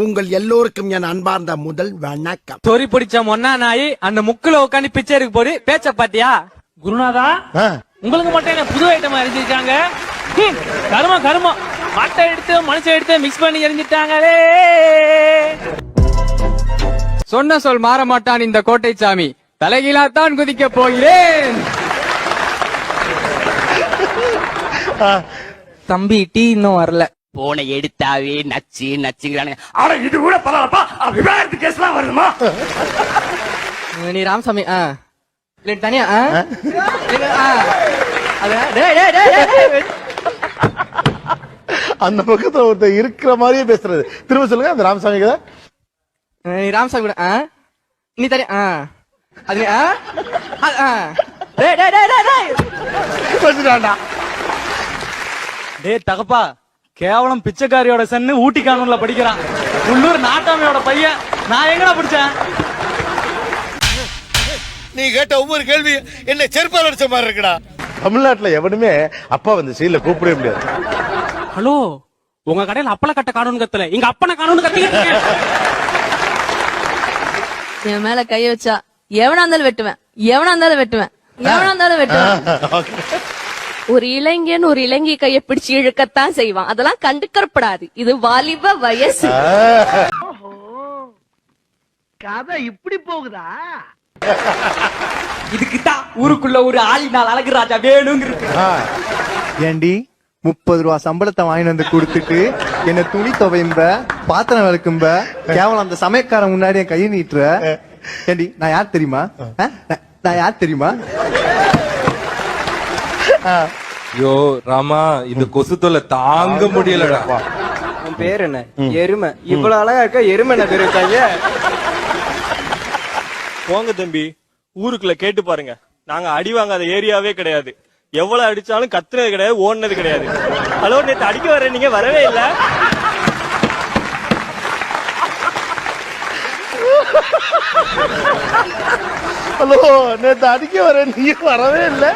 உங்கள் எல்லோருக்கும் என் அன்பார்ந்த முதல் வணக்கம். சொறி பிடிச்ச மொன்னா நாய் அந்த முக்குல உட்காந்து பிச்சருக்கு போடு பேச்ச பாத்தியா? குருநாதா, உங்களுக்கு மட்டும் என்ன புது ஐட்டமா எரிஞ்சிருக்காங்க? கருமம் கருமம், மட்டை எடுத்து மனுஷன் எடுத்து மிக்ஸ் பண்ணி எரிஞ்சிட்டாங்களே. சொன்ன சொல் மாற மாட்டான் இந்த கோட்டை சாமி, தலைகீழாத்தான் குதிக்க போகிறேன். தம்பி டீ இன்னும் வரல. போனை எடுத்தாவே நச்சு நச்சுங்கிறானுங்க. ஆனா இது கூட பரவாயில்லப்பா, விவாகரத்து கேஸ்லாம் வருதுமா? நீ ராமசாமி தனியா அந்த பக்கத்துல ஒருத்தர் இருக்கிற மாதிரியே பேசுறது. திரும்ப சொல்லுங்க. அந்த ராமசாமி கதை. நீ ராமசாமி கூட நீ தனியா அது டே தகப்பா, கேவலம் பிச்சைக்காரியோட சன்னு ஊட்டி கானூன்ல படிக்கிறான். உள்ளூர் நாட்டாமையோட பையன். நான் எங்கடா பிடிச்சேன்? நீ கேட்ட ஒவ்வொரு கேள்வி என்ன செருப்பால் அடிச்ச மாதிரி இருக்குடா. தமிழ்நாட்டுல எவனுமே அப்பா வந்து சீல கூப்பிடவே முடியாது. ஹலோ, உங்க கடையில அப்பள கட்ட காணோன்னு கத்தல, இங்க அப்பனை காணோன்னு கத்திக்கிட்டு இருக்கேன். என் மேல கைய வச்சா எவனா இருந்தாலும் வெட்டுவேன், எவனா இருந்தாலும் வெட்டுவேன், எவனா இருந்தாலும் வெட்டுவேன். ஒரு இளைஞன் ஒரு இளைஞி கைய பிடிச்சு இழுக்கத்தான் செய்வான், அதெல்லாம் கண்டுக்கப்படாது. இது வாலிப வயசு. கதை இப்படி போகுதா? இதுக்குதான் ஊருக்குள்ள ஒரு ஆளினால் அழகு ராஜா வேணுங்கிறது. ஏண்டி 30 ரூபா சம்பளத்தை வாங்கி வந்து கொடுத்துட்டு என்ன துணி துவைம்ப பாத்திரம் விளக்கும்ப கேவலம் அந்த சமயக்காரன் முன்னாடி என் கையை நீட்டுற. ஏண்டி நான் யார் தெரியுமா? நான் யார் தெரியுமா? யோ ராமா, இந்த கொசு தொல்லை தாங்க முடியலடா. உன் பேர் என்ன? எருமை. இவ்வளவு அழகா இருக்க எருமை என்ன பேர் வச்சாங்க? போங்க தம்பி, ஊருக்குள்ள கேட்டு பாருங்க. நாங்க அடி வாங்காத ஏரியாவே கிடையாது. எவ்வளவு அடிச்சாலும் கத்துனது கிடையாது, ஓடுனது கிடையாது. ஹலோ, நேத்து அடிக்க வர நீங்க வரவே இல்ல. ஹலோ, நேத்து அடிக்க வர நீ வரவே இல்ல.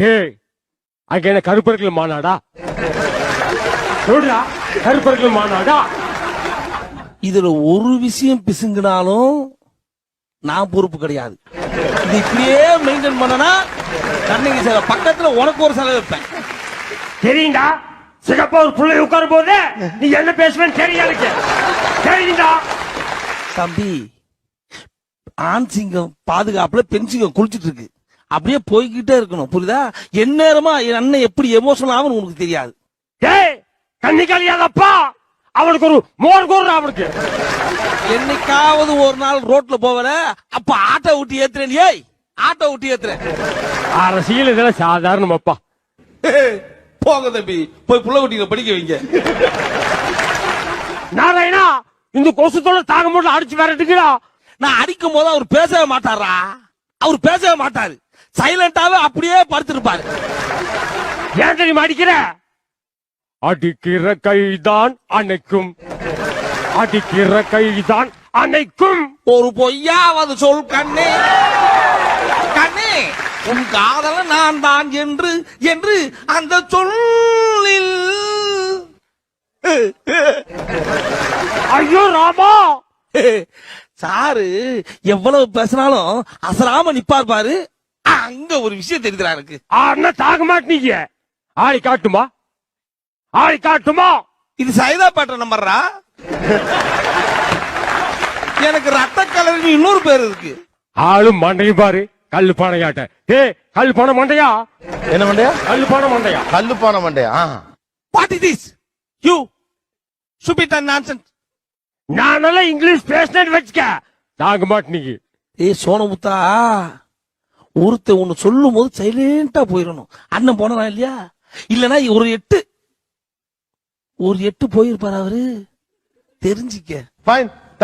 டேய், அங்க என்ன கருப்பர்கள் மாநாடா? சொல்றா, கருப்பர்கள் மாநாடா? இதுல ஒரு விஷயம் பிசுங்கினாலும் நான் பொறுப்பு கிடையாது. இது இப்படியே மெயின்டைன் பண்ணனா கண்ணகி சில பக்கத்துல உனக்கு ஒரு செலவு வைப்பேன். தெரியுண்டா, சிகப்பா ஒரு புள்ளை உட்காரும் போது நீ என்ன பேசுவேன்னு தெரியாது. தெரியுண்டா தம்பி, ஆண் சிங்கம் பாதுகாப்புல பெண் சிங்கம் குளிச்சிட்டு இருக்கு. அப்படியே போய்கிட்டே இருக்கணும், புரியுதா? எந்நேரமா என் அண்ணன் எப்படி எமோஷனல் ஆகும் உனக்கு தெரியாது. டேய், கண்ணிக்காலியாதப்பா, அவனுக்கு ஒரு மோர் கோர். அவனுக்கு என்னைக்காவது ஒரு நாள் ரோட்ல போவல, அப்ப ஆட்டோ விட்டு ஏத்துறேன். ஏய், ஆட்டோ விட்டு ஏத்துறேன். அரசியல் இதெல்லாம் சாதாரணமாப்பா. போங்க தம்பி, போய் புள்ள குட்டிகளை படிக்க வைங்க. நாராயணா, இந்த கொசுத்தோட தாங்க முடியல, அடிச்சு விரட்டுக்கிறா. நான் அடிக்கும் போது அவர் பேசவே மாட்டாரா? அவர் பேசவே மாட்டாரு, சைலண்டாவே அப்படியே படுத்திருப்பாரு. ஏன் தெரியுமா அடிக்கிற? அடிக்கிற கைதான் அணைக்கும், அடிக்கிற கைதான் அணைக்கும். ஒரு பொய்யாவது சொல் கண்ணே, கண்ணே உன் காதல நான் தான் என்று என்று அந்த சொல்லில். ஐயோ ராமா, சாரு எவ்வளவு பேசினாலும் அசராம நிப்பார் பாரு. அங்க ஒரு விஷயம் தெரியுதா எனக்கு. ஆனா தாங்க மாட்டீங்க. ஆளி காட்டுமா, ஆளி காட்டுமா? இது சைதா பாட்ட நம்பர்ரா. எனக்கு ரத்த கலர் இன்னொரு பேர் இருக்கு. ஆளும் மண்டையும் பாரு, கல்லு பானையாட்ட. ஏ, கல்லு பானை மண்டையா? என்ன மண்டையா? கல்லு பானை மண்டையா? கல்லு பானை மண்டையா? What is this? You stupid and nonsense. நானெல்லாம் இங்கிலீஷ் பேசினேன்னு வச்சுக்க, தாங்க மாட்டீங்க. ஏய் சோனமுத்தா, ஒருத்த ஒண்ணு சொல்லும் போது சைலண்டா போயிடணும். அண்ணன் போனா இல்லையா? இல்லனா ஒரு எட்டு போயிருப்பாரு அவரு, தெரிஞ்சிக்க. ஃபைன்.